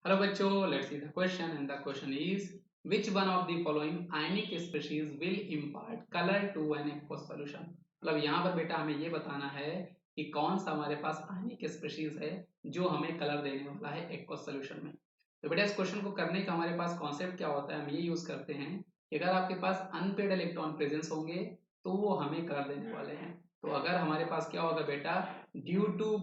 Hello बच्चों, let's see the question and the question is which one of the following ionic species will impart color to an aqueous solution। मतलब यहाँ पर बेटा हमें ये बताना है कि कौन सा हमारे पास आयनिक स्पीशीज है जो हमें कलर देने वाला है एक्वस सोल्यूशन में। तो बेटा इस क्वेश्चन को करने का हमारे पास कॉन्सेप्ट क्या होता है, हम ये यूज करते हैं कि अगर आपके पास अनपेड इलेक्ट्रॉन प्रेजेंस होंगे तो वो हमें कलर देने वाले हैं। तो अगर हमारे पास क्या होगा बेटा, due to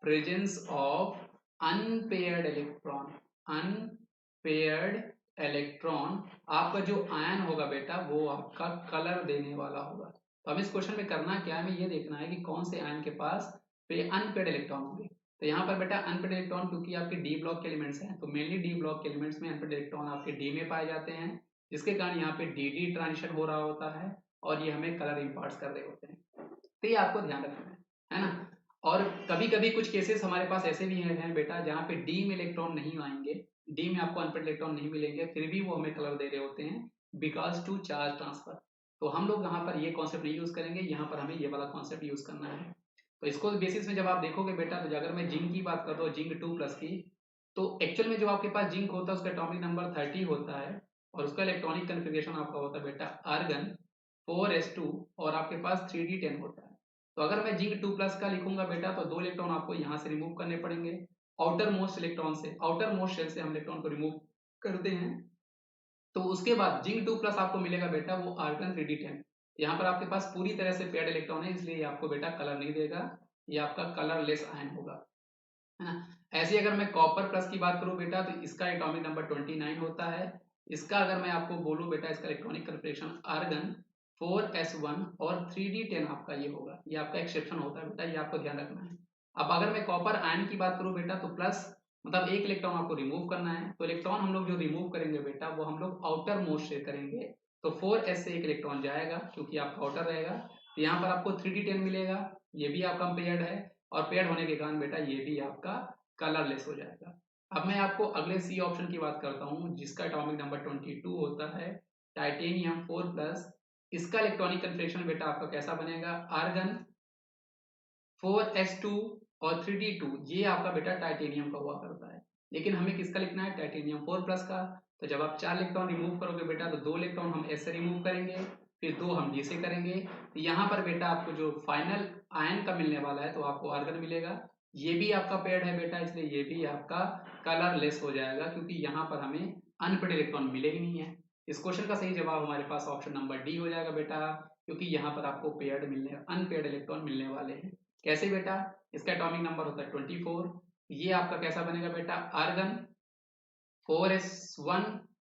presence of unpaired electron, unpaired electron आपका जो आयन होगा बेटा वो आपका कलर देने वाला होगा। तो हमें इस क्वेश्चन में करना क्या है, हमें ये देखना है कि कौन से आयन के पास पे अनपेयर्ड इलेक्ट्रॉन होंगे। तो यहाँ पर बेटा अनपेयर्ड इलेक्ट्रॉन क्योंकि आपके डी ब्लॉक के एलिमेंट्स हैं तो मेनली डी ब्लॉक के एलिमेंट्स में अनपेयर्ड इलेक्ट्रॉन आपके डी में पाए जाते हैं, जिसके कारण यहाँ पे डी डी ट्रांजिशन हो रहा होता है और ये हमें कलर इम्पार्ट कर रहे होते हैं। तो ये आपको ध्यान रखना है ना। और कभी कभी कुछ केसेस हमारे पास ऐसे भी हैं बेटा जहाँ पे डी में इलेक्ट्रॉन नहीं आएंगे, डी में आपको अनपेड इलेक्ट्रॉन नहीं मिलेंगे, फिर भी वो हमें कलर दे रहे होते हैं बिकॉज टू चार्ज ट्रांसफर। तो हम लोग यहाँ पर ये कॉन्सेप्ट नहीं यूज करेंगे, यहाँ पर हमें ये वाला कॉन्सेप्ट यूज करना है। तो इसको बेसिस में जब आप देखोगे बेटा, तो अगर मैं जिंक की बात करता हूँ, जिंक 2+ की, तो एक्चुअल में जो आपके पास जिंक होता है उसका एटॉमिक नंबर 30 होता है और उसका इलेक्ट्रॉनिक कन्फिग्रेशन आपका होता है बेटा आर्गन 4s2 और आपके पास 3d10 होता है। तो अगर मैं जिंक 2+ का लिखूंगा बेटा तो 2 इलेक्ट्रॉन आपको यहाँ से रिमूव करने पड़ेंगे, आउटर मोस्ट इलेक्ट्रॉन से, आउटर मोस्ट शेल से हम इलेक्ट्रॉन को रिमूव करते हैं। तो उसके बाद जिंक 2+ आपको मिलेगा बेटा वो आर्गन 3d10। यहाँ पर आपके पास पूरी तरह से पेयर्ड इलेक्ट्रॉन है, इसलिए ये आपको बेटा कलर नहीं देगा, ये आपका कलरलेस आयन होगा, है ना। ऐसे अगर मैं कॉपर प्लस की बात करूं बेटा तो इसका एटॉमिक नंबर 29 होता है। इसका अगर मैं आपको बोलूं बेटा, इसका इलेक्ट्रॉनिक कन्फिग्रेशन आर्गन 4s1 और 3d10 आपका ये होगा, ये आपका एक्सेप्शन होता है बेटा, ये आपको ध्यान रखना है। अब अगर मैं कॉपर आयन की बात करूं बेटा तो प्लस मतलब एक इलेक्ट्रॉन आपको रिमूव करना है, तो इलेक्ट्रॉन हम लोग जो रिमूव करेंगे बेटा वो हम लोग आउटर मोस्ट से करेंगे। तो 4s से एक इलेक्ट्रॉन जाएगा क्योंकि आपका आउटर रहेगा, तो यहाँ पर आपको 3d10 मिलेगा, ये भी आपका पेयर्ड है और पेयर्ड होने के कारण बेटा ये भी आपका कलरलेस हो जाएगा। अब मैं आपको अगले सी ऑप्शन की बात करता हूँ जिसका एटॉमिक नंबर 22 होता है, टाइटेनियम 4+। इसका इलेक्ट्रॉनिक कन्फिग्रेशन बेटा आपका कैसा बनेगा, आर्गन 4s2 और 3d2, ये आपका बेटा टाइटेनियम का हुआ करता है। लेकिन हमें किसका लिखना है, टाइटेनियम 4+ का। तो जब आप 4 इलेक्ट्रॉन रिमूव करोगे बेटा तो 2 इलेक्ट्रॉन हम एस से रिमूव करेंगे, फिर 2 हम डी से करेंगे। तो यहाँ पर बेटा आपको जो फाइनल आयन का मिलने वाला है तो आपको आर्गन मिलेगा, ये भी आपका पेयर्ड है बेटा, इसलिए ये भी आपका कलरलेस हो जाएगा क्योंकि यहाँ पर हमें अनपेड इलेक्ट्रॉन मिले ही नहीं है। इस क्वेश्चन का सही जवाब हमारे पास ऑप्शन नंबर डी हो जाएगा बेटा, क्योंकि यहाँ पर आपको पेयर्ड मिलने अनपेयर्ड इलेक्ट्रॉन मिलने वाले हैं। कैसे बेटा, इसका एटॉमिक नंबर होता है 24, ये आपका कैसा बनेगा बेटा, आर्गन 4s1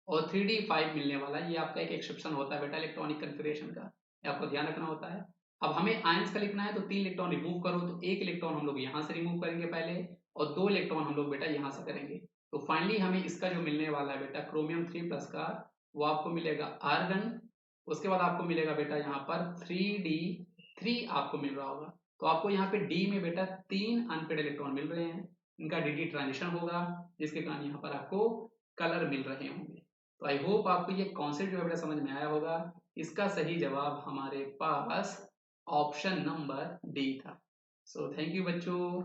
और 3d5 मिलने वाला है, ये आपका एक एक्सेप्शन होता है बेटा इलेक्ट्रॉनिक कन्फिग्रेशन का, ये आपको ध्यान रखना होता है। अब हमें आयंस का लिखना है तो 3 इलेक्ट्रॉन रिमूव करो, तो एक इलेक्ट्रॉन हम लोग यहाँ से रिमूव करेंगे पहले और 2 इलेक्ट्रॉन हम लोग बेटा यहाँ से करेंगे। तो फाइनली हमें इसका जो मिलने वाला है बेटा क्रोमियम 3+ का, वो आपको मिलेगा आर्गन, उसके बाद आपको मिलेगा बेटा यहाँ पर 3d3 आपको मिल रहा होगा। तो आपको यहाँ पे डी में बेटा 3 अनपेड इलेक्ट्रॉन मिल रहे हैं, इनका डी डी ट्रांजिशन होगा जिसके कारण यहाँ पर आपको कलर मिल रहे होंगे। तो आई होप आपको ये कॉन्सेप्ट जो है बेटा समझ में आया होगा। इसका सही जवाब हमारे पास ऑप्शन नंबर डी था। सो थैंक यू बच्चों।